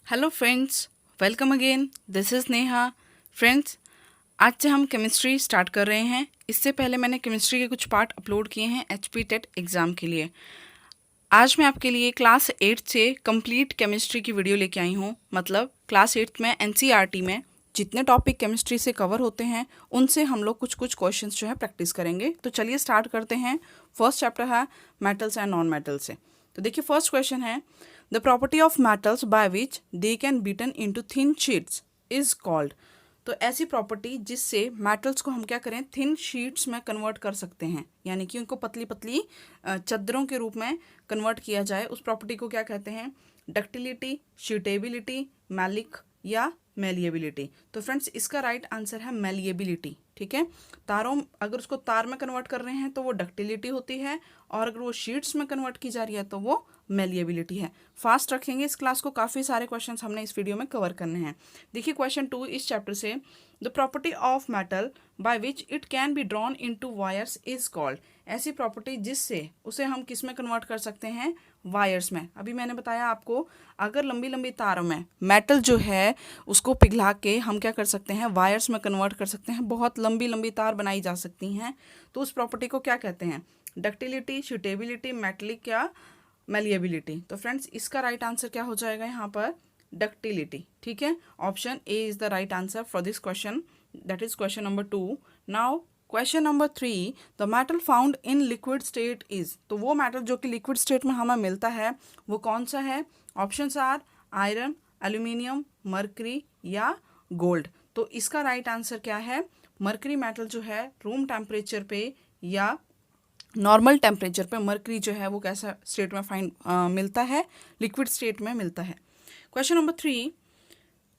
Hello friends, welcome again. This is Neha. Friends, आज से हम केमिस्ट्री स्टार्ट कर रहे हैं। इससे पहले मैंने केमिस्ट्री के कुछ पार्ट अपलोड किए हैं HP टेट एग्ज़ाम के लिए। आज मैं आपके लिए क्लास 8 से कंप्लीट केमिस्ट्री की वीडियो लेके आई हूँ। मतलब क्लास 8 में NCERT में जितने टॉपिक केमिस्ट्री से कवर होते हैं उनसे हम लोग कुछ कुछ क्वेश्चंस जो है प्रैक्टिस करेंगे। तो चलिए स्टार्ट करते हैं। फर्स्ट चैप्टर है मेटल्स एंड नॉन मेटल्स से। तो देखिए, फर्स्ट क्वेश्चन है the property of metals by which they can beaten into thin sheets is called. तो ऐसी प्रॉपर्टी जिससे मेटल्स को हम क्या करें, थिन शीट्स में कन्वर्ट कर सकते हैं, यानी कि उनको पतली पतली चद्दरों के रूप में कन्वर्ट किया जाए, उस प्रॉपर्टी को क्या कहते हैं? डक्टिलिटी, शीटेबिलिटी, मैलिक या मेलिएबिलिटी। तो फ्रेंड्स, इसका राइट आंसर है मेलिएबिलिटी। ठीक है, तारों अगर उसको तार में कन्वर्ट कर रहे हैं तो वो डक्टिलिटी होती है, और अगर वो शीट्स में कन्वर्ट की जा रही है तो वो मेलिएबिलिटी है। फास्ट रखेंगे इस क्लास को, काफ़ी सारे क्वेश्चंस हमने इस वीडियो में कवर करने हैं। देखिए क्वेश्चन 2 इस चैप्टर से, the property of metal by which it can be drawn into wires is called. ऐसी प्रॉपर्टी जिससे उसे हम किस में कन्वर्ट कर सकते हैं? वायर्स में। अभी मैंने बताया आपको, अगर लंबी लंबी तारों में मेटल जो है उसको पिघला के हम क्या कर सकते हैं? वायर्स में कन्वर्ट कर सकते हैं। बहुत लंबी लंबी तार बनाई जा सकती हैं। तो उस प्रॉपर्टी को क्या कहते हैं? डक्टिलिटी, सूटेबिलिटी, मेटलिक या मेलिएबिलिटी। तो फ्रेंड्स, इसका राइट आंसर क्या हो जाएगा यहाँ पर? डक्टिलिटी। ठीक है, option A is the right answer for this question. That is question number 2। Now question number 3, the metal found in liquid state is. तो वो मेटल जो कि लिक्विड स्टेट में हमें मिलता है वो कौन सा है? Options are iron, aluminium, mercury या गोल्ड। तो इसका राइट आंसर क्या है? मरकरी मेटल जो है रूम टेम्परेचर पे या नॉर्मल टेम्परेचर पे मरकरी जो है वो कैसा स्टेट में मिलता है? लिक्विड स्टेट में मिलता है। Question number 3,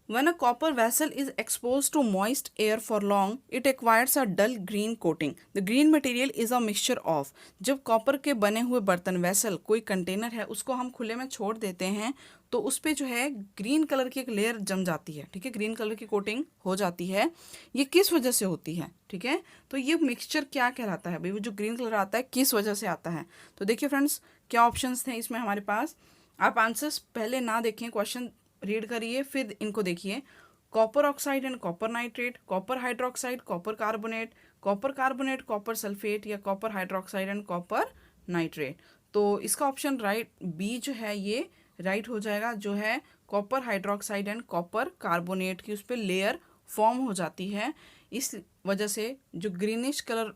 when a copper vessel is exposed to moist air for long, it acquires a dull green coating. The green material is a mixture of। जब कॉपर के बने हुए बर्तन, वेसल, कोई कंटेनर है, उसको हम खुले में छोड़ देते हैं तो उस पर जो है ग्रीन कलर की एक लेयर जम जाती है। ठीक है, ग्रीन कलर की कोटिंग हो जाती है। ये किस वजह से होती है? ठीक है, तो ये मिक्सचर क्या कहलाता है भाई? वो जो ग्रीन कलर आता है किस वजह से आता है? तो देखिए फ्रेंड्स, क्या ऑप्शंस थे इसमें हमारे पास। आप आंसर्स पहले ना देखें, क्वेश्चन रीड करिए फिर इनको देखिए। Copper oxide and copper nitrate, copper hydroxide, copper carbonate, copper carbonate, copper sulphate या copper hydroxide and copper nitrate. तो इसका ऑप्शन राइट बी जो है ये राइट हो जाएगा, जो है copper hydroxide and copper carbonate की उस पर लेयर फॉर्म हो जाती है। इस वजह से जो ग्रीनिश कलर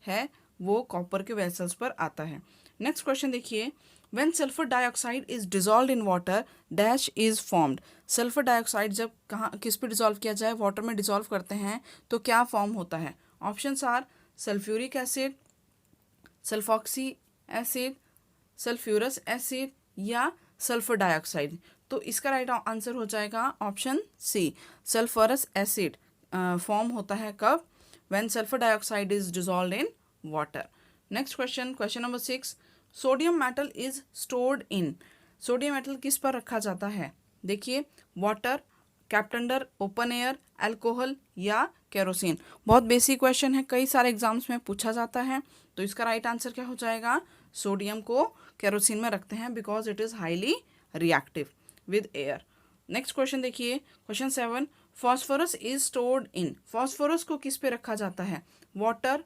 है वो कॉपर के वेसल्स पर आता है। नेक्स्ट क्वेश्चन देखिए, when sulfur dioxide is dissolved in water dash is formed। Sulphur dioxide जब कहाँ किस पे डिजोल्व किया जाए? वाटर में डिजोल्व करते हैं तो क्या फॉर्म होता है? Options are sulphuric acid, sulphoxy acid, sulphurous acid या सल्फर डाइऑक्साइड। तो इसका राइट आंसर हो जाएगा option C, sulphurous acid form होता है कब? when sulfur dioxide is dissolved in water। Next question, question number 6, sodium metal is stored in. Sodium metal किस पर रखा जाता है? देखिए, वाटर, कैप्टेंडर, ओपन एयर, अल्कोहल या केरोसिन। बहुत बेसिक क्वेश्चन है, कई सारे एग्जाम्स में पूछा जाता है। तो इसका राइट आंसर क्या हो जाएगा? सोडियम को केरोसिन में रखते हैं because it is highly reactive with air. Next question देखिए, question 7, phosphorus is stored in. Phosphorus को किस पे रखा जाता है? Water,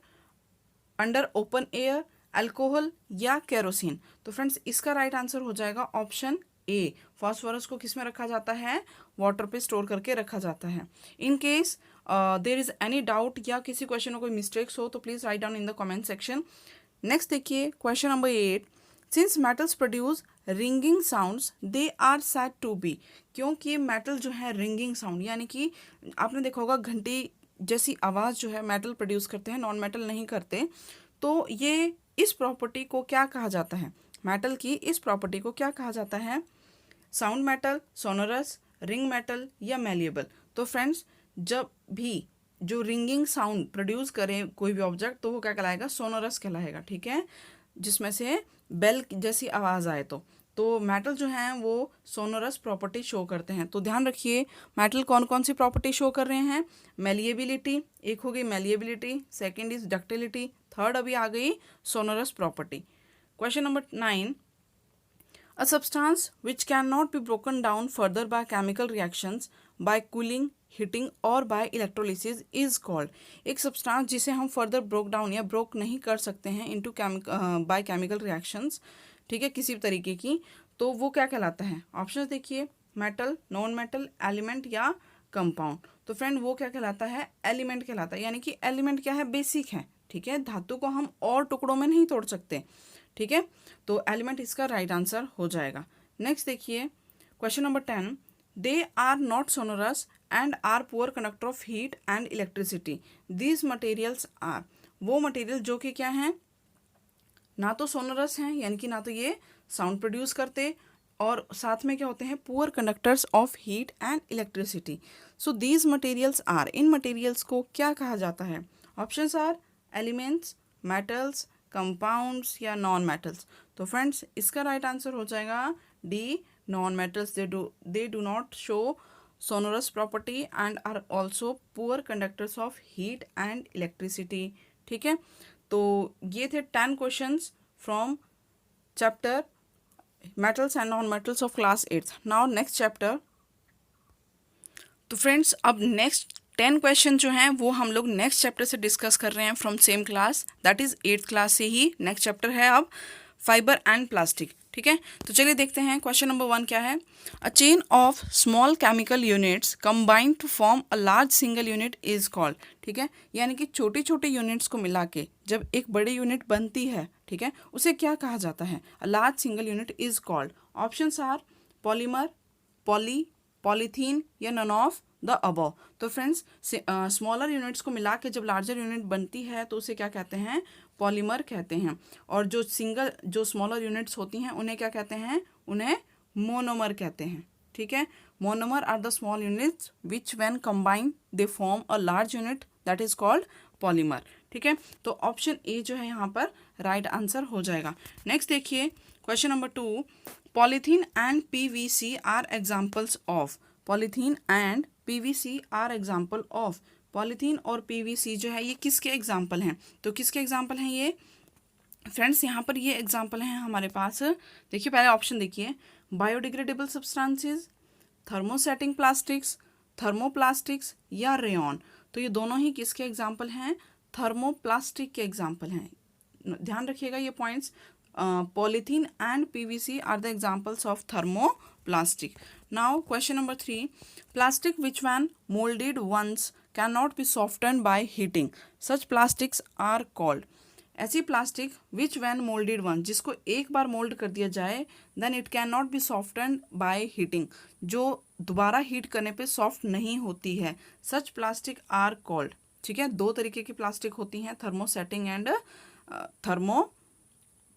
under open air, alcohol या केरोसिन। तो फ्रेंड्स, इसका राइट आंसर हो जाएगा ऑप्शन ए, फॉस्फोरस को किस में रखा जाता है? वाटर पे स्टोर करके रखा जाता है। In case there is any doubt या किसी क्वेश्चन में कोई मिस्टेक्स हो तो please write down in the comment section. Next देखिए, question number 8, since metals produce ringing sounds they are said to be. क्योंकि मेटल जो है रिंगिंग साउंड, यानी कि आपने देखा होगा घंटी जैसी आवाज़ जो है मेटल प्रोड्यूस करते हैं, नॉन मेटल नहीं करते। तो ये इस प्रॉपर्टी को क्या कहा जाता है? मेटल की इस प्रॉपर्टी को क्या कहा जाता है? Sound metal, sonorous, ring metal या मेलिएबल। तो फ्रेंड्स, जब भी जो रिंगिंग साउंड प्रोड्यूस करे कोई भी ऑब्जेक्ट तो वो क्या कहलाएगा? सोनोरस कहलाएगा। ठीक है, जिसमें से बेल जैसी आवाज़ आए तो मेटल जो हैं वो सोनोरस प्रॉपर्टी शो करते हैं। तो ध्यान रखिए, मेटल कौन कौन सी प्रॉपर्टी शो कर रहे हैं? मेलिएबिलिटी, एक हो गई malleability, second is ductility, third अभी आ गई sonorous property. Question number 9, A substance which cannot be broken down further by chemical reactions, by cooling, heating और बाय इलेक्ट्रोलिसिस इज कॉल्ड। एक सब्सटेंस जिसे हम फर्दर ब्रोक डाउन या broke नहीं कर सकते हैं इनटू बाय केमिकल रिएक्शंस, ठीक है, किसी भी तरीके की, तो वो क्या कहलाता है? ऑप्शंस देखिए, मेटल, नॉन मेटल, एलिमेंट या कंपाउंड। तो फ्रेंड वो क्या कहलाता है? एलिमेंट कहलाता है। यानी कि एलिमेंट क्या है? बेसिक है, ठीक है, धातु को हम और टुकड़ों में नहीं तोड़ सकते, ठीक है, तो एलिमेंट इसका राइट आंसर हो जाएगा। नेक्स्ट देखिए question number 10, they are not sonorous and are poor conductor of heat and electricity, these materials are. वो मटेरियल जो कि क्या हैं, ना तो सोनोरस हैं, यानी कि ना तो ये साउंड प्रोड्यूस करते, और साथ में क्या होते हैं? Poor conductors of heat and electricity. So these materials are, इन मटेरियल्स को क्या कहा जाता है? Options are elements, metals, compounds या नॉन मेटल्स। तो फ्रेंड्स इसका राइट आंसर हो जाएगा D, non metals. They do not show sonorous property and are also poor conductors of heat and electricity, ठीक है। तो ये थे 10 questions from chapter metals and non metals of class 8th। Now next chapter. तो friends अब next 10 question जो हैं वो हम लोग नेक्स्ट चैप्टर से डिस्कस कर रहे हैं from same class, that is 8th class से ही नेक्स्ट चैप्टर है अब, फाइबर एंड प्लास्टिक, ठीक है। तो चलिए देखते हैं क्वेश्चन नंबर 1 क्या है। A chain of small chemical units combined to form a large single unit is called, ठीक है, यानी कि छोटे छोटे यूनिट्स को मिला के जब एक बड़ी यूनिट बनती है, ठीक है, उसे क्या कहा जाता है? A large single unit is called. Options are polymer, poly, polythene या नन ऑफ द अबव। तो फ्रेंड्स स्मॉलर यूनिट्स को मिला के जब लार्जर यूनिट बनती है तो उसे क्या कहते हैं? पॉलीमर कहते हैं। और जो स्मॉलर यूनिट्स होती हैं उन्हें क्या कहते हैं? उन्हें मोनोमर कहते हैं, ठीक है। Monomer are the small units which when combined they form a large unit, that is called polymer, ठीक है। तो ऑप्शन ए जो है यहाँ पर राइट आंसर हो जाएगा। नेक्स्ट देखिए question number 2, polythene and PVC are examples of. Polythene and PVC are example of. Polythene और पीवीसी जो है ये किसके एग्जाम्पल हैं? तो किसके एग्जाम्पल हैं ये फ्रेंड्स? यहाँ पर ये एग्जाम्पल हैं हमारे पास। देखिए पहले ऑप्शन देखिए, biodegradable substances, thermosetting plastics, thermoplastics या रेयन। तो ये दोनों ही किसके एग्जाम्पल हैं? थर्मोप्लास्टिक के एग्जाम्पल हैं। ध्यान रखिएगा ये points. Polythene and PVC are the examples of thermoplastic. Now question number 3, plastic which when molded once cannot be softened by heating, such plastics are called। ऐसी plastic which when molded once, जिसको एक बार mould कर दिया जाए, then it cannot be softened by heating, जो दोबारा heat करने पे सॉफ्ट नहीं होती है, such plastic are called, ठीक है। दो तरीके की प्लास्टिक होती हैं, थर्मोसेटिंग एंड थर्मो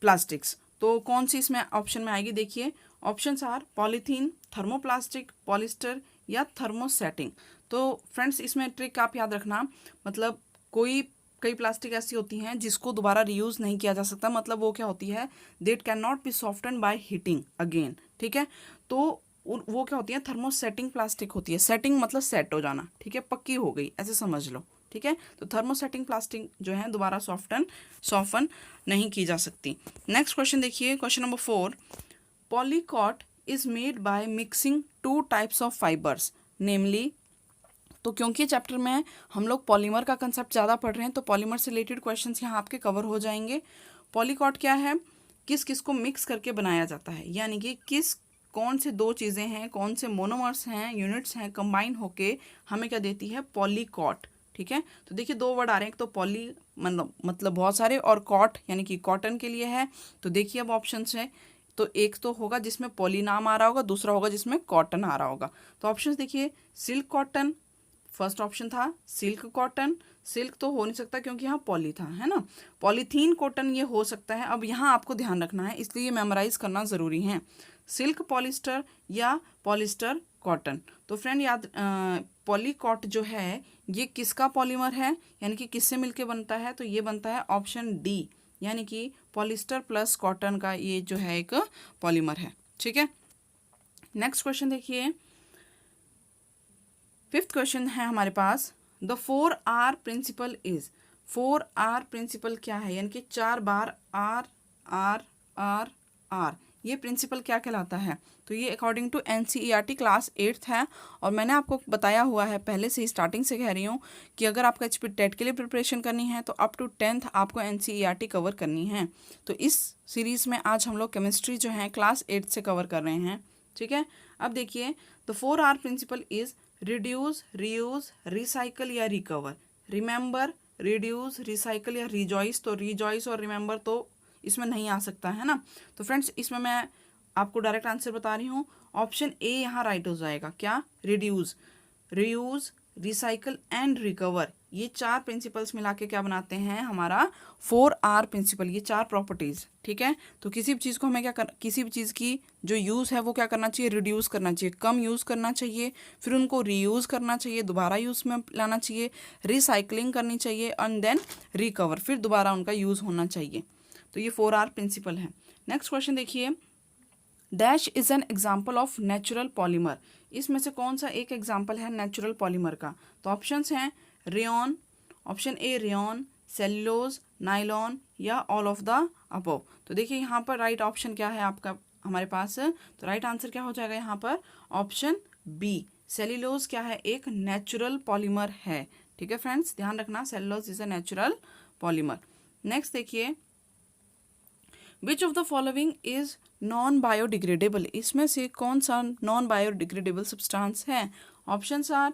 प्लास्टिक्स। तो कौन सी इसमें ऑप्शन में आएगी? देखिए options are polythene, thermoplastic, polyester या थर्मोसेटिंग। तो फ्रेंड्स इसमें ट्रिक आप याद रखना, मतलब कई प्लास्टिक ऐसी होती हैं जिसको दोबारा रीयूज़ नहीं किया जा सकता, मतलब वो क्या होती है? That can not be soften by heating again, ठीक है। तो वो क्या होती है? थर्मोसेटिंग प्लास्टिक होती है। सेटिंग मतलब सेट हो जाना, ठीक है, पक्की हो गई, ऐसे समझ लो, ठीक है। तो थर्मोसेटिंग प्लास्टिक जो है दोबारा सॉफ्टन नहीं की जा सकती। नेक्स्ट क्वेश्चन देखिए question number 4, polycot is made by mixing 2 types of fibres namely. तो क्योंकि चैप्टर में हम लोग पॉलीमर का कंसेप्ट ज़्यादा पढ़ रहे हैं तो पॉलीमर से रिलेटेड क्वेश्चंस यहाँ आपके कवर हो जाएंगे। पॉलीकॉट क्या है? किस किस को मिक्स करके बनाया जाता है, यानी कि कौन से दो चीज़ें हैं, कौन से मोनोमर्स हैं, यूनिट्स हैं, कंबाइन होके हमें क्या देती है? पॉलीकॉट, ठीक है। तो देखिए 2 वर्ड आ रहे हैं, तो पॉली मतलब बहुत सारे, और कॉट यानी कि कॉटन के लिए है। तो देखिए अब ऑप्शन है, तो एक तो होगा जिसमें पॉली नाम आ रहा होगा, दूसरा होगा जिसमें कॉटन आ रहा होगा। तो ऑप्शन देखिए, सिल्क कॉटन फर्स्ट ऑप्शन था, सिल्क कॉटन। सिल्क तो हो नहीं सकता क्योंकि यहाँ पॉली था, है ना। पॉलीथीन कॉटन ये हो सकता है। अब यहाँ आपको ध्यान रखना है, इसलिए मेमोराइज करना ज़रूरी है, सिल्क पॉलिस्टर या पॉलिस्टर कॉटन। तो फ्रेंड याद, पॉलीकॉट जो है ये किसका पॉलीमर है, यानी कि किससे मिलके बनता है? तो ये बनता है ऑप्शन डी, यानी कि पॉलिस्टर प्लस कॉटन का ये जो है एक पॉलीमर है, ठीक है। नेक्स्ट क्वेश्चन देखिए, 5th क्वेश्चन है हमारे पास, the 4R principle is. 4R principle क्या है? यानी कि 4 बार आर आर आर आर, ये प्रिंसिपल क्या कहलाता है? तो ये according to NCERT class 8th है। और मैंने आपको बताया हुआ है पहले से ही, स्टार्टिंग से कह रही हूँ कि अगर आपका HP टेट के लिए प्रिपरेशन करनी है तो अप टू 10th आपको NCERT कवर करनी है। तो इस सीरीज़ में आज हम लोग केमिस्ट्री जो है क्लास 8 से कवर कर रहे हैं, ठीक है। अब देखिए, the 4R principle is reduce, reuse, recycle या रिकवर। रिमेंबर, रिड्यूस, रिसाइकल या रिजॉइस। तो रिजॉइस और रिमेंबर तो इसमें नहीं आ सकता है ना। तो फ्रेंड्स, इसमें मैं आपको डायरेक्ट आंसर बता रही हूँ, ऑप्शन ए यहाँ राइट हो जाएगा। क्या? Reduce, reuse, recycle and recover. ये 4 प्रिंसिपल्स मिला के क्या बनाते हैं? हमारा 4R प्रिंसिपल। ये 4 प्रॉपर्टीज, ठीक है। तो किसी भी चीज़ को हमें किसी भी चीज़ की जो यूज़ है वो क्या करना चाहिए? रिड्यूस करना चाहिए, कम यूज़ करना चाहिए, फिर उनको रीयूज़ करना चाहिए, दोबारा यूज़ में लाना चाहिए, रिसाइकलिंग करनी चाहिए, एंड देन रिकवर, फिर दोबारा उनका यूज़ होना चाहिए। तो ये 4R प्रिंसिपल है। नेक्स्ट क्वेश्चन देखिए, dash is an example of natural polymer. इसमें से कौन सा एक एग्जाम्पल है नेचुरल पॉलीमर का? तो ऑप्शंस हैं rayon, option A rayon, cellulose, nylon या ऑल ऑफ द अबव। तो देखिए यहाँ पर राइट ऑप्शन क्या है आपका हमारे पास? तो राइट आंसर क्या हो जाएगा यहाँ पर? ऑप्शन बी, सेल्यूलोज क्या है? एक नेचुरल पॉलीमर है, ठीक है फ्रेंड्स, ध्यान रखना, cellulose is a natural polymer. Next देखिए, which of the following is non biodegradable. इसमें से कौन सा नॉन बायोडिग्रेडेबल सब्सटेंस है? Options are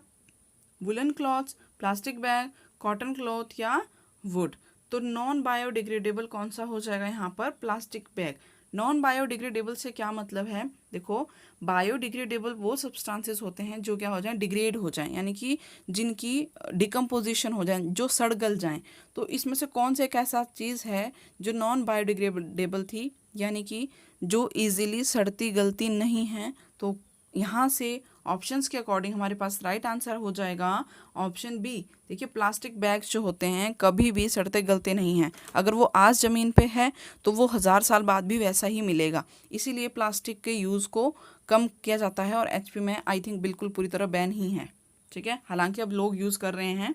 woollen cloths, plastic bag, cotton cloth या वुड। तो नॉन बायोडिग्रेडेबल कौन सा हो जाएगा यहाँ पर? Plastic bag. नॉन बायोडिग्रेडेबल से क्या मतलब है? देखो, बायोडिग्रेडेबल वो सब्सटेंसेस होते हैं जो क्या हो जाएं? डिग्रेड हो जाएं, यानी कि जिनकी डिकम्पोजिशन हो जाए, जो सड़ गल जाएं। तो इसमें से कौन सा एक ऐसा चीज़ है जो नॉन बायोडिग्रेडेबल थी, यानी कि जो इजीली सड़ती गलती नहीं है? तो यहाँ से ऑप्शंस के अकॉर्डिंग हमारे पास राइट आंसर हो जाएगा ऑप्शन बी। देखिए, प्लास्टिक बैग्स जो होते हैं कभी भी सड़ते गलते नहीं हैं। अगर वो आज ज़मीन पे है तो वो 1000 साल बाद भी वैसा ही मिलेगा। इसीलिए प्लास्टिक के यूज़ को कम किया जाता है और HP में आई थिंक बिल्कुल पूरी तरह बैन ही है, ठीक है। हालांकि अब लोग यूज़ कर रहे हैं।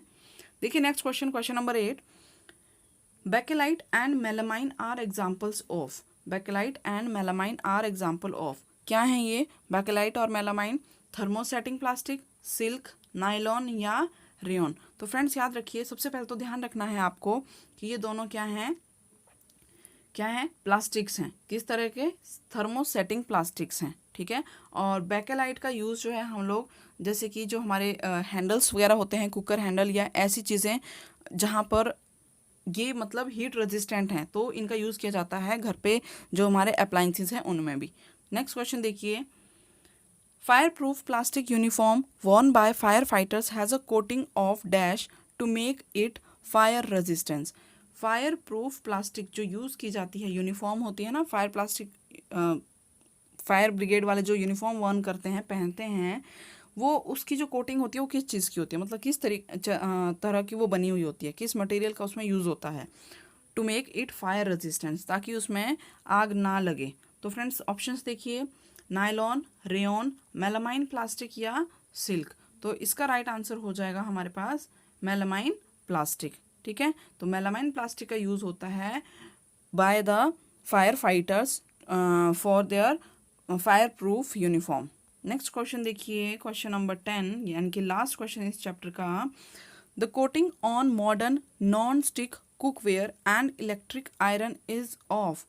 देखिए next question, question number 8, bakelite and melamine are examples of. Bakelite and melamine are example of. क्या है ये बेकेलाइट और melamine? Thermosetting plastic, silk, nylon या रेयन। तो फ्रेंड्स याद रखिए, सबसे पहले तो ध्यान रखना है आपको कि ये दोनों क्या हैं? क्या हैं? प्लास्टिक्स हैं। किस तरह के? थर्मोसेटिंग प्लास्टिक्स हैं, ठीक है। और बेकेलाइट का यूज़ जो है हम लोग, जैसे कि जो हमारे हैंडल्स वगैरह होते हैं, कुकर हैंडल या ऐसी चीज़ें जहाँ पर ये मतलब हीट रेजिस्टेंट हैं, तो इनका यूज़ किया जाता है घर पे जो हमारे अप्लाइंसेस हैं उनमें भी। नेक्स्ट क्वेश्चन देखिए, fire proof plastic uniform worn by firefighters has a coating of dash to make it fire resistance। Fire proof plastic जो यूज़ की जाती है, यूनिफॉर्म होती है ना, फायर प्लास्टिक, फायर ब्रिगेड वाले जो यूनिफॉर्म वर्न करते हैं, पहनते हैं, वो उसकी जो कोटिंग होती है वो किस चीज़ की होती है? मतलब किस तरह की वो बनी हुई होती है, किस मटेरियल का उसमें यूज़ होता है? To make it fire resistance, ताकि उसमें आग ना लगे। तो फ्रेंड्स ऑप्शंस देखिए, नायलॉन, रेयन, मेलामाइन प्लास्टिक या सिल्क। तो इसका राइट आंसर हो जाएगा हमारे पास मेलामाइन प्लास्टिक, ठीक है। तो मेलामाइन प्लास्टिक का यूज़ होता है by the fire fighters for their fire proof uniform. Next question देखिए, क्वेश्चन नंबर 10, यानी कि लास्ट क्वेश्चन इस चैप्टर का, the coating on modern non stick cookware and electric iron is of.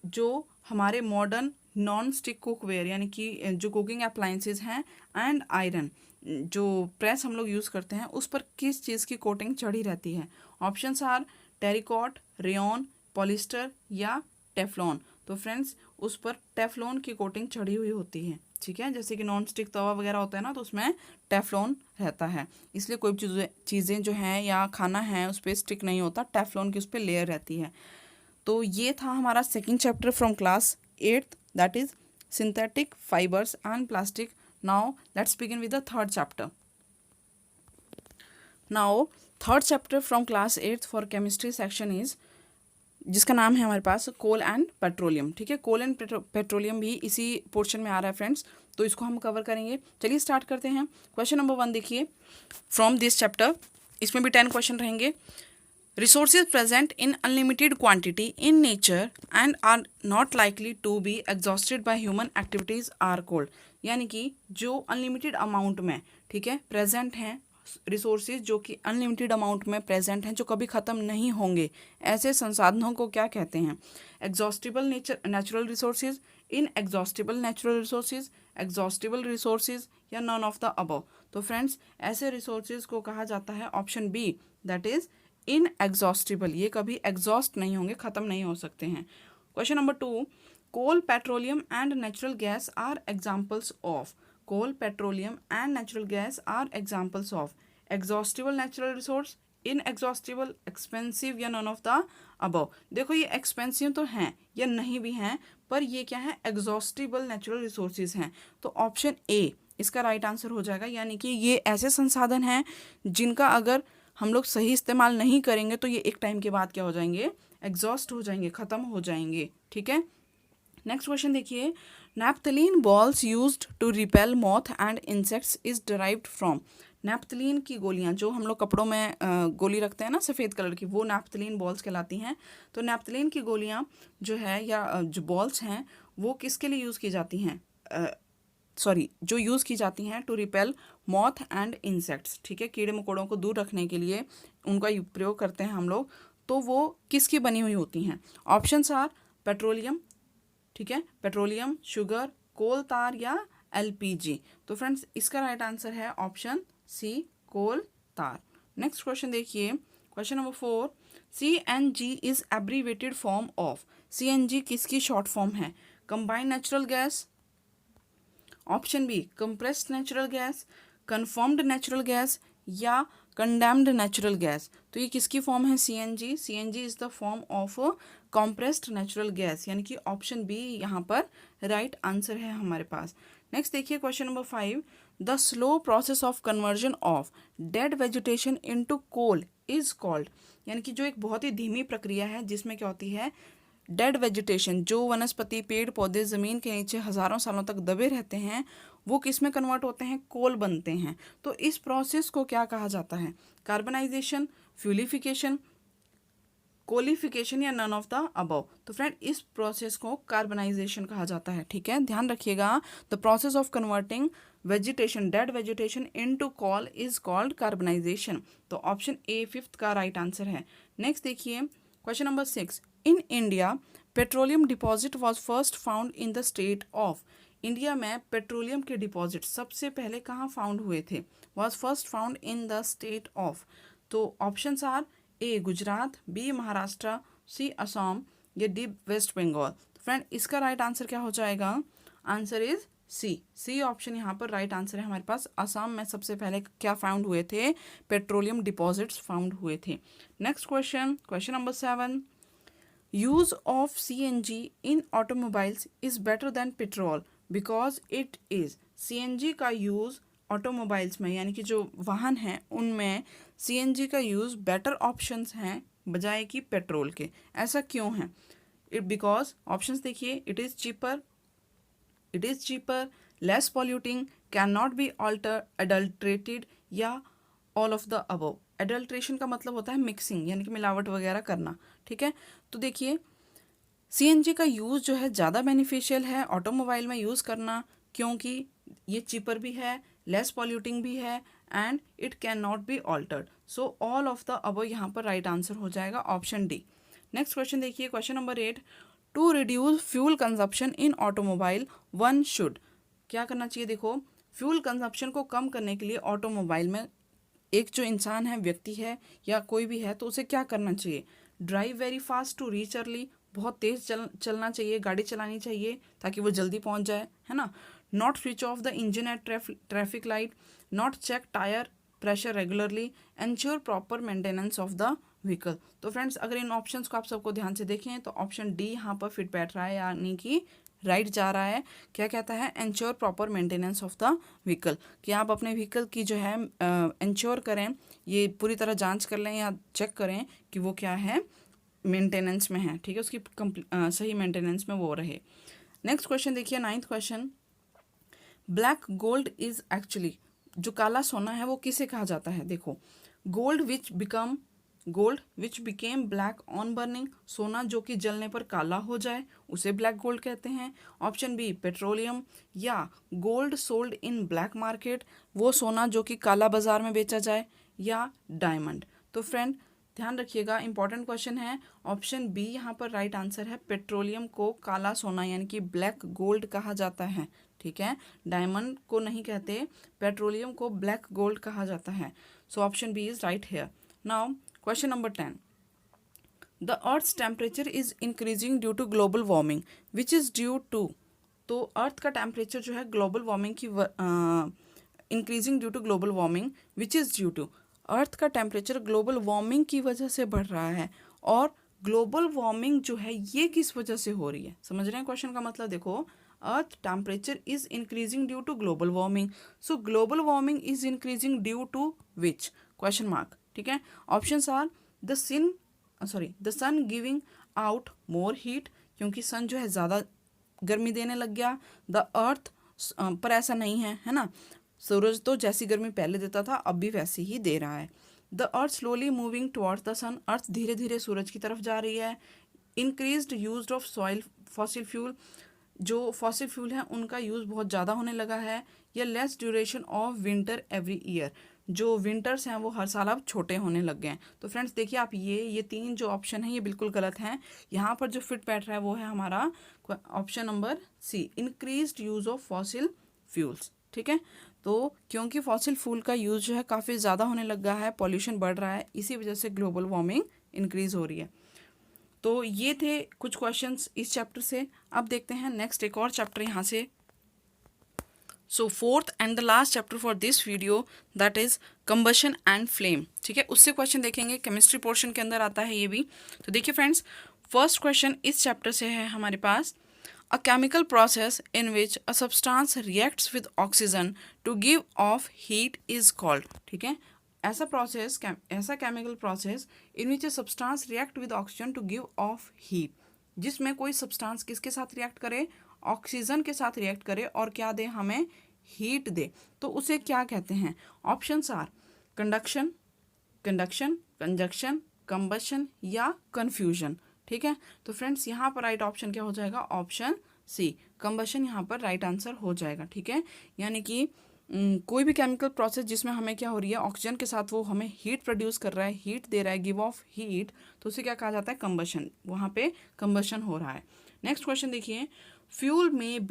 जो हमारे मॉडर्न नॉन स्टिक कुकवेयर, यानी कि जो कुकिंग अप्लाइंसेस हैं, एंड आयरन, जो प्रेस हम लोग यूज़ करते हैं, उस पर किस चीज़ की कोटिंग चढ़ी रहती है? Options are terrycot, rayon, polyester या टेफ्लॉन। तो फ्रेंड्स उस पर टेफ्लॉन की कोटिंग चढ़ी हुई होती है, ठीक है। जैसे कि नॉन स्टिक तवा वगैरह होता है ना, तो उसमें टेफ्लॉन रहता है, इसलिए कोई भी चीज़ें जो हैं या खाना है उस पर स्टिक नहीं होता, टेफ्लॉन की उस पर लेयर रहती है। तो ये था हमारा second chapter from class 8th, that is synthetic fibres and plastic. Now let's begin with the third chapter. Now third chapter from class 8th for chemistry section is, जिसका नाम है हमारे पास कोल एंड पेट्रोलियम, ठीक है। कोल एंड पेट्रोलियम भी इसी portion में आ रहा है फ्रेंड्स, तो इसको हम कवर करेंगे। चलिए स्टार्ट करते हैं। क्वेश्चन नंबर 1 देखिए फ्रॉम दिस चैप्टर, इसमें भी 10 क्वेश्चन रहेंगे। Resources present in unlimited quantity in nature and are not likely to be exhausted by human activities are called। यानी कि जो अनलिमिटेड अमाउंट में, ठीक है, प्रेजेंट हैं, रिसोर्सेज जो कि अनलिमिटेड अमाउंट में प्रेजेंट हैं, जो कभी ख़त्म नहीं होंगे, ऐसे संसाधनों को क्या कहते हैं? Exhaustible natural resources, inexhaustible natural resources, exhaustible resources, या नॉन ऑफ द अबव। तो फ्रेंड्स, ऐसे रिसोर्सेज को कहा जाता है option B, that is inexhaustible. ये कभी एग्जॉस्ट नहीं होंगे, ख़त्म नहीं हो सकते हैं। Question number 2, coal, petroleum and natural gas are examples of. Coal, petroleum and natural gas are examples of exhaustible natural resource, inexhaustible, expensive, या नॉन ऑफ द अबव। देखो ये एक्सपेंसिव तो हैं या नहीं भी हैं, पर ये क्या है? एग्जॉस्टिबल नेचुरल रिसोर्सेज हैं। तो ऑप्शन ए इसका राइट आंसर हो जाएगा। यानी कि ये ऐसे संसाधन हैं जिनका अगर हम लोग सही इस्तेमाल नहीं करेंगे तो ये एक टाइम के बाद क्या हो जाएंगे? एग्जॉस्ट हो जाएंगे, ख़त्म हो जाएंगे। ठीक है, नेक्स्ट क्वेश्चन देखिए। Naphthalene balls used to repel moth and insects is derived from. Naphthalene की गोलियां, जो हम लोग कपड़ों में गोली रखते हैं ना सफ़ेद कलर की, वो नैप्थलीन बॉल्स कहलाती हैं। तो नैप्थलीन की गोलियां जो है या जो बॉल्स हैं वो किसके लिए यूज़ की जाती हैं? जो यूज़ की जाती हैं to repel moth and insects. ठीक है, कीड़े मकोड़ों को दूर रखने के लिए उनका प्रयोग करते हैं हम लोग। तो वो किसकी बनी हुई होती हैं? ऑप्शंस आर पेट्रोलियम, ठीक है, पेट्रोलियम, शुगर, कोल तार, या एलपीजी। तो फ्रेंड्स इसका राइट आंसर है ऑप्शन सी, कोल तार। नेक्स्ट क्वेश्चन देखिए, question number 4, CNG is abbreviated form of. CNG किसकी शॉर्ट फॉर्म है? Combined natural gas, option B compressed natural gas, confirmed natural gas, या कंडेम्ड नेचुरल गैस। तो ये किसकी फॉर्म है? CNG. CNG is the form of compressed natural gas, यानी कि option B यहाँ पर राइट आंसर है हमारे पास। नेक्स्ट देखिए question number 5, the slow process of conversion of dead vegetation into coal is called. यानी कि जो एक बहुत ही धीमी प्रक्रिया है जिसमें क्या होती है, डेड वेजिटेशन, जो वनस्पति, पेड़ पौधे ज़मीन के नीचे हज़ारों सालों तक दबे रहते हैं, वो किस में कन्वर्ट होते हैं? कोल बनते हैं। तो इस प्रोसेस को क्या कहा जाता है? कार्बनाइजेशन, फ्यूलिफिकेशन, कोलिफिकेशन, या नन ऑफ द अबव। तो फ्रेंड इस प्रोसेस को कार्बनाइजेशन कहा जाता है। ठीक है, ध्यान रखिएगा, the process of converting vegetation, dead vegetation into coal is called carbonisation. तो ऑप्शन ए 5th का राइट आंसर है। नेक्स्ट देखिए question number 6, in India petroleum deposit was first found in the state of. India में petroleum के deposit सबसे पहले कहाँ found हुए थे? Was first found in the state of. तो options are A Gujarat, B Maharashtra, C Assam, या डी वेस्ट बंगाल। तो फ्रेंड इसका राइट आंसर क्या हो जाएगा? Answer is C. C option यहाँ पर राइट आंसर है हमारे पास। असम में सबसे पहले क्या फाउंड हुए थे? पेट्रोलियम डिपॉजिट्स फाउंड हुए थे। Next question, question number 7, use of CNG in automobiles is better than petrol because it is. CNG का यूज़ ऑटोमोबाइल्स में, यानी कि जो वाहन हैं उनमें सीएनजी का यूज़ बेटर ऑप्शंस हैं बजाय कि पेट्रोल के। ऐसा क्यों है? इट बिकॉज ऑप्शंस देखिए, it is cheaper, less polluting, can not be adulterated, या all of the above. Adulteration का मतलब होता है मिक्सिंग, यानी कि मिलावट वगैरह करना। ठीक है, तो देखिए सीएनजी का यूज़ जो है ज़्यादा बेनिफिशियल है ऑटोमोबाइल में यूज़ करना, क्योंकि ये चीपर भी है, लेस पॉल्यूटिंग भी है, and it can not be altered. So all of the above यहाँ पर राइट आंसर हो जाएगा ऑप्शन डी। नेक्स्ट क्वेश्चन देखिए, question number 8, to reduce fuel consumption in automobile one should. क्या करना चाहिए? देखो, फ्यूल कंजप्शन को कम करने के लिए ऑटोमोबाइल में एक जो इंसान है, व्यक्ति है या कोई भी है, तो उसे क्या करना चाहिए? Drive very fast to reach early, बहुत तेज़ चलना चाहिए, गाड़ी चलानी चाहिए ताकि वो जल्दी पहुंच जाए, है ना। Not switch off the engine at traffic light, not check tyre pressure regularly, ensure proper maintenance of the vehicle. तो फ्रेंड्स अगर इन ऑप्शंस को आप सबको ध्यान से देखें तो ऑप्शन डी यहाँ पर फिट बैठ रहा है, यानी कि राइट जा रहा है। क्या कहता है? Ensure proper maintenance of the vehicle, कि आप अपने व्हीकल की जो है एंश्योर करें, ये पूरी तरह जांच कर लें या चेक करें कि वो क्या है, मेंटेनेंस में है। ठीक है, उसकी सही मेंटेनेंस में वो रहे। नेक्स्ट क्वेश्चन देखिए, 9th question, black gold is actually, जो काला सोना है वो किसे कहा जाता है? देखो, gold which become gold which became black on burning, सोना जो कि जलने पर काला हो जाए उसे ब्लैक गोल्ड कहते हैं। ऑप्शन बी पेट्रोलियम या gold sold in black market, वो सोना जो कि काला बाजार में बेचा जाए, या डायमंड। तो फ्रेंड ध्यान रखिएगा, इंपॉर्टेंट क्वेश्चन है। ऑप्शन बी यहाँ पर राइट आंसर है। पेट्रोलियम को काला सोना यानी कि ब्लैक गोल्ड कहा जाता है, ठीक है। डायमंड को नहीं कहते, पेट्रोलियम को ब्लैक गोल्ड कहा जाता है। So option B is right here. Now question number 10, the earth's temperature is increasing due to global warming which is due to, तो अर्थ का टेम्परेचर जो है ग्लोबल वार्मिंग की increasing due to global warming which is due to, earth का temperature global warming की वजह से बढ़ रहा है। और ग्लोबल वार्मिंग जो है ये किस वजह से हो रही है, समझ रहे हैं क्वेश्चन का मतलब। देखो, earth temperature is increasing due to global warming, so global warming is increasing due to which, question mark, ठीक है। Options are the sun giving out more heat, क्योंकि सन जो है ज़्यादा गर्मी देने लग गया। द अर्थ, पर ऐसा नहीं है, है ना। सूरज तो जैसी गर्मी पहले देता था अब भी वैसे ही दे रहा है। The earth slowly moving towards the sun, earth धीरे धीरे सूरज की तरफ जा रही है। Increased use of soil fossil fuel, जो फॉसिल फ्यूल है उनका यूज़ बहुत ज़्यादा होने लगा है। या less duration of winter every year, जो विंटर्स हैं वो हर साल अब छोटे होने लग गए हैं। तो फ्रेंड्स देखिए आप, ये तीन जो ऑप्शन है ये बिल्कुल गलत हैं। यहाँ पर जो फिट बैठ रहा है वो है हमारा option number C, increased use of fossil fuels, ठीक है। तो क्योंकि फॉसिल फ्यूल का यूज़ जो है काफ़ी ज़्यादा होने लग गया है, पॉल्यूशन बढ़ रहा है, इसी वजह से ग्लोबल वार्मिंग इंक्रीज़ हो रही है। तो ये थे कुछ क्वेश्चंस इस चैप्टर से। अब देखते हैं नेक्स्ट एक और चैप्टर यहाँ से। So fourth and the last chapter for this video that is combustion and flame, ठीक है। उससे क्वेश्चन देखेंगे, केमिस्ट्री पोर्शन के अंदर आता है ये भी। तो देखिए फ्रेंड्स, फर्स्ट क्वेश्चन इस चैप्टर से है हमारे पास, a chemical process in which a substance reacts with oxygen to give off heat is called, ठीक है। ऐसा chemical process in which a substance react with oxygen to give off heat, जिसमें कोई सब्सटेंस किसके साथ रिएक्ट करे, oxygen के साथ रिएक्ट करे और क्या दे, हमें हीट दे, तो उसे क्या कहते हैं। Options are conduction, conjunction, combustion या कन्फ्यूजन, ठीक है। तो फ्रेंड्स यहाँ पर राइट ऑप्शन क्या हो जाएगा, ऑप्शन सी, कंबशन यहाँ पर राइट आंसर हो जाएगा, ठीक है। यानी कि कोई भी केमिकल प्रोसेस जिसमें हमें क्या हो रही है, ऑक्सीजन के साथ वो हमें हीट प्रोड्यूस कर रहा है, हीट दे रहा है, गिव ऑफ हीट, तो उसे क्या कहा जाता है, कंबशन, वहाँ पे कंबशन हो रहा है। नेक्स्ट क्वेश्चन देखिए, फ्यूल में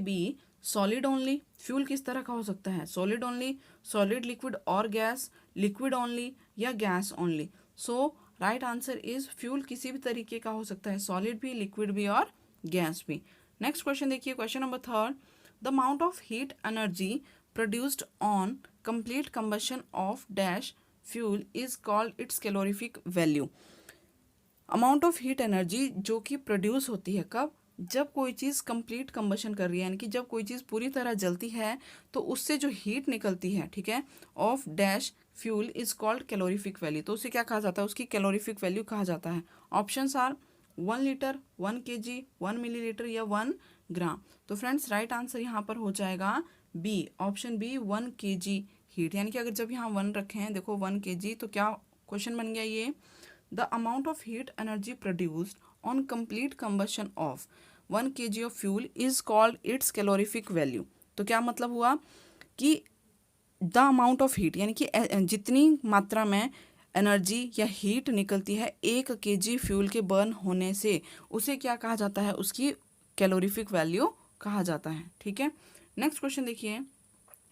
बी सॉलिड ओनली, फ्यूल किस तरह का हो सकता है, सॉलिड ओनली, सॉलिड, लिक्विड और गैस, लिक्विड ओनली या gas only. So right answer is fuel किसी भी तरीके का हो सकता है, सॉलिड भी, लिक्विड भी और गैस भी। नेक्स्ट क्वेश्चन देखिए, question number third, the amount of heat energy produced on complete combustion of dash fuel is called its calorific value. Amount of heat energy जो कि प्रोड्यूस होती है कब, जब कोई चीज़ कंप्लीट कंबशन कर रही है, यानी कि जब कोई चीज़ पूरी तरह जलती है तो उससे जो हीट निकलती है, ठीक है, of dash fuel is called calorific value, तो उसे क्या कहा जाता है, उसकी कैलोरीफिक वैल्यू कहा जाता है। Options are 1 litre, 1 kg, 1 millilitre या 1 ग्राम। तो फ्रेंड्स राइट आंसर यहाँ पर हो जाएगा B, option B, 1 kg heat, यानी कि अगर जब यहाँ 1 रखे हैं, देखो 1 kg, तो क्या क्वेश्चन बन गया ये, the amount of heat energy produced on complete combustion of 1 kg of fuel is called its calorific value. तो क्या मतलब हुआ कि द अमाउंट ऑफ हीट, यानी कि जितनी मात्रा में एनर्जी या हीट निकलती है 1 kg फ्यूल के बर्न होने से, उसे क्या कहा जाता है, उसकी कैलोरीफिक वैल्यू कहा जाता है, ठीक है। नेक्स्ट क्वेश्चन देखिए,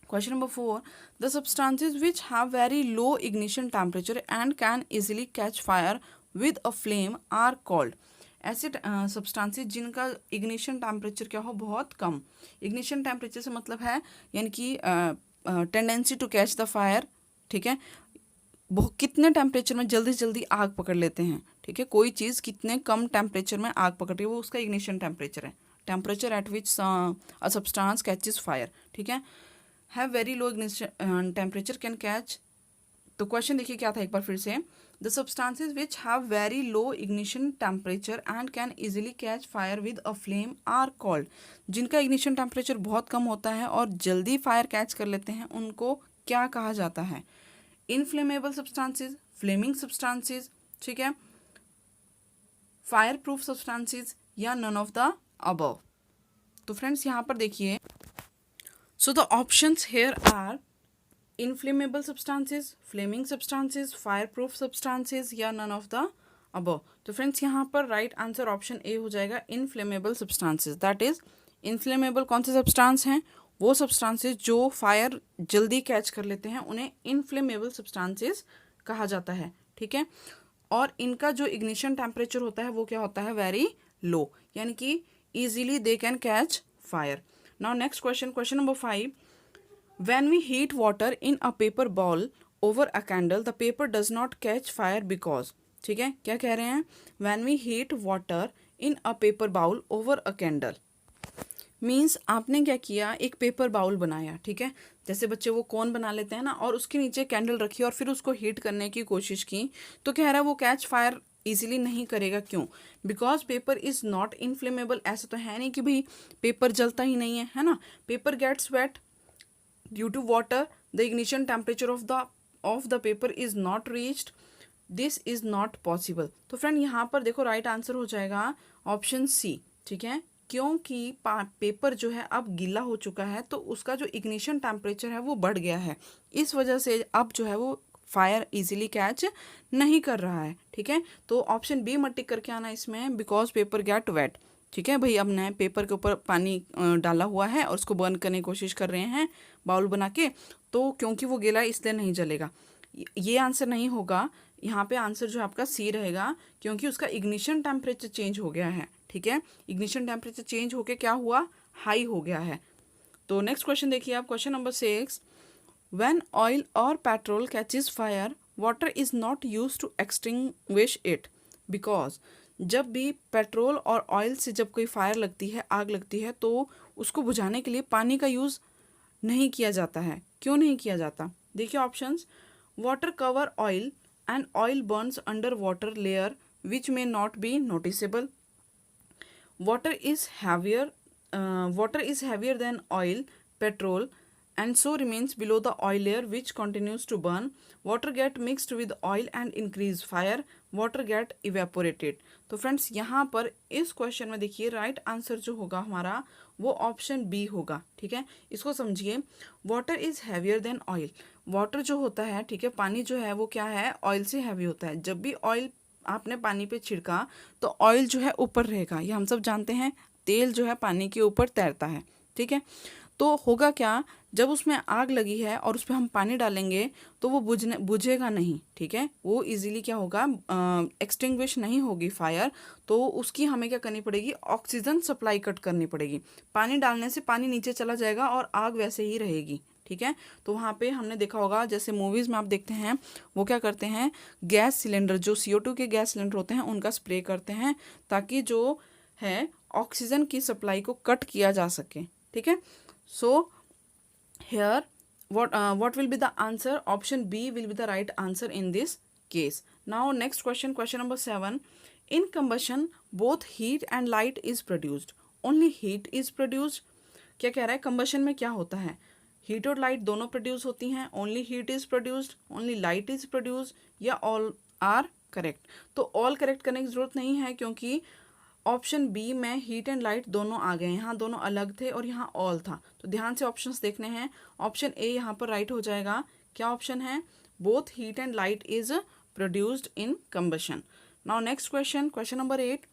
question number 4, the substances which have very low ignition temperature and can easily catch fire with a flame are called. ऐसे सब्सटेंसेस जिनका इग्निशन टेम्परेचर क्या हो, बहुत कम। इग्निशन टेम्परेचर से मतलब है यानी कि tendency to catch the fire, ठीक है, बहुत कितने टेम्परेचर में जल्दी से जल्दी आग पकड़ लेते हैं, ठीक है। कोई चीज़ कितने कम टेम्परेचर में आग पकड़ रही है वो उसका इग्निशन टेम्परेचर है, temperature at which a substance catches fire, ठीक है। Have very low ignition temperature can catch, तो क्वेश्चन देखिए क्या था एक बार फिर से, the substances which have very low ignition temperature and can easily catch fire with a flame are called, जिनका इग्निशन टेम्परेचर बहुत कम होता है और जल्दी फायर कैच कर लेते हैं उनको क्या कहा जाता है। इनफ्लेमेबल सब्सटेंसेस, फ्लेमिंग सब्सटेंसेस, ठीक है, फायर प्रूफ सब्सटेंसेस या नन ऑफ द अबव। तो फ्रेंड्स यहाँ पर देखिए, so the options here are inflammable substances, flaming substances, fire proof substances या नन ऑफ द अबव। तो फ्रेंड्स यहाँ पर राइट आंसर ऑप्शन ए हो जाएगा, inflammable substances. That is inflammable कौन से सब्सटेंस हैं? वो सब्सटेंसेस जो फायर जल्दी कैच कर लेते हैं उन्हें इनफ्लेमेबल सब्सटेंसेस कहा जाता है, ठीक है। और इनका जो इग्निशन टेम्परेचर होता है वो क्या होता है? वेरी लो, यानी कि easily they can catch fire. Now next question, question number 5, when we heat water in a paper bowl over a candle the paper does not catch fire because, ठीक है, क्या कह रहे हैं? when we heat water in a paper bowl over a candle means आपने क्या किया, एक पेपर बाउल बनाया, ठीक है, जैसे बच्चे वो कौन बना लेते हैं ना, और उसके नीचे कैंडल रखी और फिर उसको हीट करने की कोशिश की, तो कह रहा है वो कैच फायर इजीली नहीं करेगा। क्यों? Because paper is not inflammable. ऐसा तो है नहीं कि भाई पेपर जलता ही नहीं है ना, paper gets wet due to water, the ignition temperature of the paper is not reached, this is not possible. तो फ्रेंड यहाँ पर देखो राइट आंसर हो जाएगा ऑप्शन सी, ठीक है, क्योंकि पेपर जो है अब गीला हो चुका है तो उसका जो इग्निशन टेम्परेचर है वो बढ़ गया है, इस वजह से अब जो है वो फायर इजीली कैच नहीं कर रहा है, ठीक है। तो ऑप्शन बी मत टिक करके आना इसमें, बिकॉज पेपर गेट वेट, ठीक है भाई। अब नए पेपर के ऊपर पानी डाला हुआ है और उसको बर्न करने की कोशिश कर रहे हैं बाउल बना के, तो क्योंकि वो गीला इसलिए नहीं जलेगा। ये आंसर नहीं होगा, यहाँ पे आंसर जो आपका सी रहेगा, क्योंकि उसका इग्निशन टेम्परेचर चेंज हो गया है, ठीक है। इग्निशन टेम्परेचर चेंज होके क्या हुआ? हाई हो गया है। तो नेक्स्ट क्वेश्चन देखिए आप, क्वेश्चन नंबर 6, व्हेन ऑयल और petrol catches fire water is not used to extinguish it because, जब भी पेट्रोल और ऑयल से जब कोई फायर लगती है, आग लगती है, तो उसको बुझाने के लिए पानी का यूज़ नहीं किया जाता है। क्यों नहीं किया जाता? देखिए options, water cover oil and oil Burns under water layer which may not be noticeable, water is heavier than oil, petrol, and so remains below the oil layer which continues to burn, water get mixed with oil and increase fire, water get evaporated। तो friends यहाँ पर इस question में देखिए right answer जो होगा हमारा वो ऑप्शन बी होगा, ठीक है। इसको समझिए, water is heavier than oil, water जो होता है, ठीक है, पानी जो है वो क्या है? ऑयल से हैवी होता है। जब भी ऑयल आपने पानी पे छिड़का तो ऑयल जो है ऊपर रहेगा, ये हम सब जानते हैं, तेल जो है पानी के ऊपर तैरता है, ठीक है। तो होगा क्या, जब उसमें आग लगी है और उस पर हम पानी डालेंगे तो वो बुझेगा नहीं, ठीक है, वो इजीली क्या होगा, एक्सटिंग्विश नहीं होगी फायर। तो उसकी हमें क्या करनी पड़ेगी? ऑक्सीजन सप्लाई कट करनी पड़ेगी। पानी डालने से पानी नीचे चला जाएगा और आग वैसे ही रहेगी, ठीक है। तो वहाँ पे हमने देखा होगा, जैसे मूवीज़ में आप देखते हैं, वो क्या करते हैं, गैस सिलेंडर जो CO2 के गैस सिलेंडर होते हैं उनका स्प्रे करते हैं ताकि जो है ऑक्सीजन की सप्लाई को कट किया जा सके, ठीक है। So here what will be the answer? Option B will be the right answer in this case. Now next question, question number 7, in combustion both heat and light is produced, only heat is produced। क्या कह रहा है? Combustion में क्या होता है? Heat और light दोनों प्रोड्यूस होती हैं, only heat is produced, only light is produced, या ऑल आर करेक्ट। तो ऑल करेक्ट करने की जरूरत नहीं है, क्योंकि ऑप्शन बी में हीट एंड लाइट दोनों आ गए, यहाँ दोनों अलग थे और यहाँ ऑल था। तो ध्यान से ऑप्शंस देखने हैं, ऑप्शन ए यहाँ पर राइट हो जाएगा। क्या ऑप्शन है? Both heat and light is produced in combustion. Now next question, question number 8,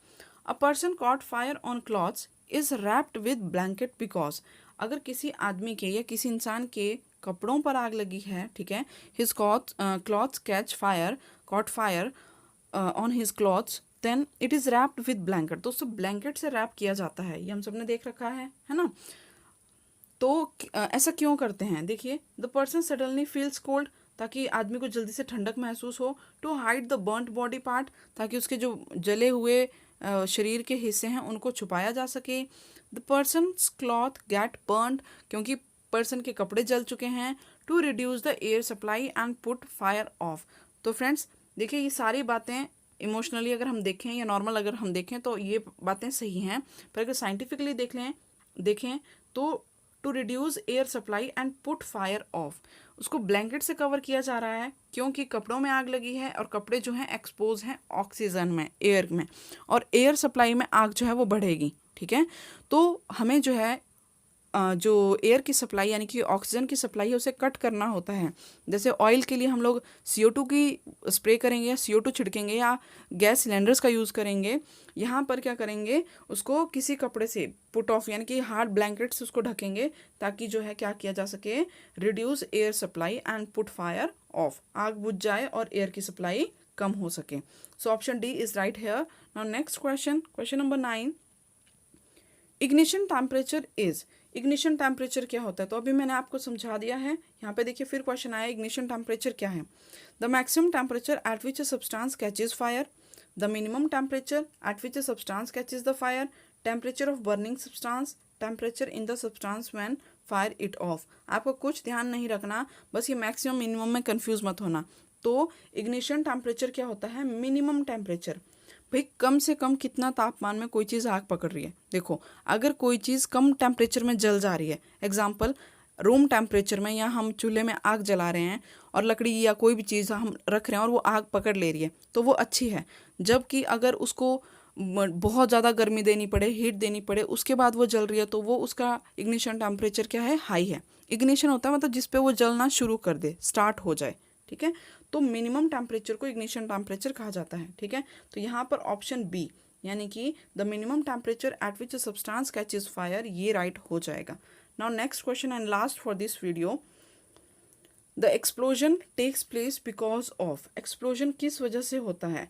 a person cot fire on clothes is wrapped with blanket because, अगर किसी आदमी के या किसी इंसान के कपड़ों पर आग लगी है, ठीक है, his clothes catch fire, caught fire on his clothes, then it is wrapped with blanket. तो उसको ब्लैंकेट से रैप किया जाता है, ये हम सबने देख रखा है ना। तो ऐसा क्यों करते हैं? देखिए, the person suddenly feels cold, ताकि आदमी को जल्दी से ठंडक महसूस हो, to hide the burnt body part, ताकि उसके जो जले हुए शरीर के हिस्से हैं उनको छुपाया जा सके। The person's cloth get burned, क्योंकि पर्सन के कपड़े जल चुके हैं। To reduce the air supply and put fire off. तो फ्रेंड्स देखिए, ये सारी बातें इमोशनली अगर हम देखें या नॉर्मल अगर हम देखें तो ये बातें सही हैं, पर अगर साइंटिफिकली देखें तो to reduce air supply and put fire off. उसको ब्लैंकेट से कवर किया जा रहा है क्योंकि कपड़ों में आग लगी है और कपड़े जो हैं एक्सपोज हैं ऑक्सीजन में, एयर में, और एयर सप्लाई में आग जो है वो बढ़ेगी। ठीक है, तो हमें जो है जो एयर की सप्लाई यानी कि ऑक्सीजन की सप्लाई है उसे कट करना होता है। जैसे ऑयल के लिए हम लोग CO2 की स्प्रे करेंगे या CO2 छिड़केंगे या गैस सिलेंडर्स का यूज़ करेंगे, यहाँ पर क्या करेंगे, उसको किसी कपड़े से पुट ऑफ यानी कि हार्ड ब्लैंकेट से उसको ढकेंगे ताकि जो है क्या किया जा सके, reduce air supply and put fire of, आग बुझ जाए और एयर की सप्लाई कम हो सके। So option D is right here. Now next question, question number 9, ignition temperature is. Ignition temperature क्या होता है, तो अभी मैंने आपको समझा दिया है। यहाँ पे देखिए फिर क्वेश्चन आया, इग्निशन टेम्परेचर क्या है। The maximum temperature at which a substance catches fire, the minimum temperature at which a substance catches the fire, temperature of burning substance, temperature in the substance when fire it of. आपको कुछ ध्यान नहीं रखना, बस ये maximum minimum में confuse मत होना। तो इग्निशन टेम्परेचर क्या होता है, मिनिमम टेम्परेचर, भाई कम से कम कितना तापमान में कोई चीज़ आग पकड़ रही है। देखो अगर कोई चीज़ कम टेम्परेचर में जल जा रही है, एग्जाम्पल रूम टेम्परेचर में, या हम चूल्हे में आग जला रहे हैं और लकड़ी या कोई भी चीज़ हम रख रहे हैं और वो आग पकड़ ले रही है, तो वो अच्छी है। जबकि अगर उसको बहुत ज़्यादा गर्मी देनी पड़े, हीट देनी पड़े, उसके बाद वो जल रही है, तो वो उसका इग्निशन टेम्परेचर क्या है, हाई है। इग्निशन होता है मतलब जिस पे वो जलना शुरू कर दे, स्टार्ट हो जाए। ठीक है, तो मिनिमम टेम्परेचर को इग्निशन टेम्परेचर कहा जाता है। ठीक है, तो यहाँ पर ऑप्शन बी यानी कि the minimum temperature at which a substance catches fire, ये राइट हो जाएगा। Now next question and last for this video, the explosion takes place because of. Explosion किस वजह से होता है,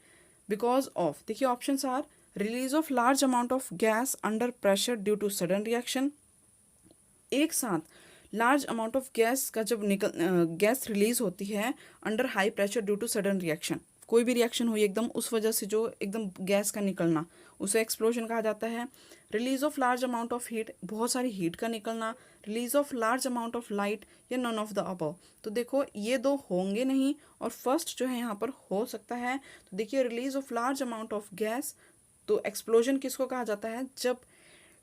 बिकॉज ऑफ। देखिए options are release of large amount of gas under pressure due to sudden reaction. एक साथ large amount of gas का जब गैस रिलीज होती है under high pressure due to sudden reaction, कोई भी रिएक्शन हुई एकदम, उस वजह से जो एकदम गैस का निकलना, उसे एक्सप्लोजन कहा जाता है। Release of large amount of heat, बहुत सारी हीट का निकलना। Release of large amount of light, या नन ऑफ द अबव। तो देखो ये दो होंगे नहीं और फर्स्ट जो है यहाँ पर हो सकता है। तो देखिए release of large amount of gas, तो एक्सप्लोजन किसको कहा जाता है, जब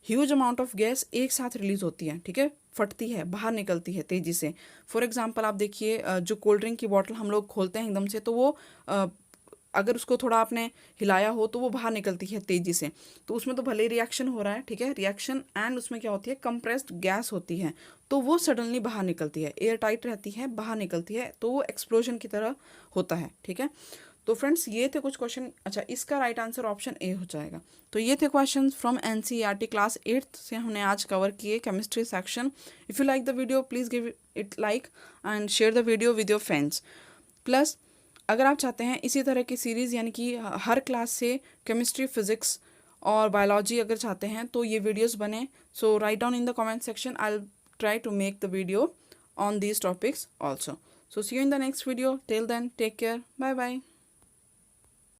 ह्यूज अमाउंट ऑफ गैस एक साथ रिलीज होती है। ठीक है, फटती है, बाहर निकलती है तेजी से। फॉर एग्जांपल आप देखिए जो कोल्ड ड्रिंक की बॉटल हम लोग खोलते हैं एकदम से, तो वो अगर उसको थोड़ा आपने हिलाया हो तो वो बाहर निकलती है तेजी से। तो उसमें तो भले ही रिएक्शन हो रहा है, ठीक है, रिएक्शन एंड उसमें क्या होती है, कंप्रेस्ड गैस होती है, तो वो सडनली बाहर निकलती है, एयर टाइट रहती है, बाहर निकलती है, तो वो एक्सप्लोजन की तरह होता है। ठीक है, तो फ्रेंड्स ये थे कुछ क्वेश्चन। अच्छा, इसका राइट आंसर ऑप्शन ए हो जाएगा। तो ये थे क्वेश्चन फ्रॉम NCERT क्लास 8 से हमने आज कवर किए chemistry section. If you like the video please give it like and share the video with your friends. Plus अगर आप चाहते हैं इसी तरह की सीरीज़ यानी कि हर क्लास से केमिस्ट्री, फिजिक्स और बायोलॉजी अगर चाहते हैं तो ये वीडियोस बने, so write down in the comment section, I will try to make the video on these topics also. So see you in the next video. Till then, take care. Bye bye.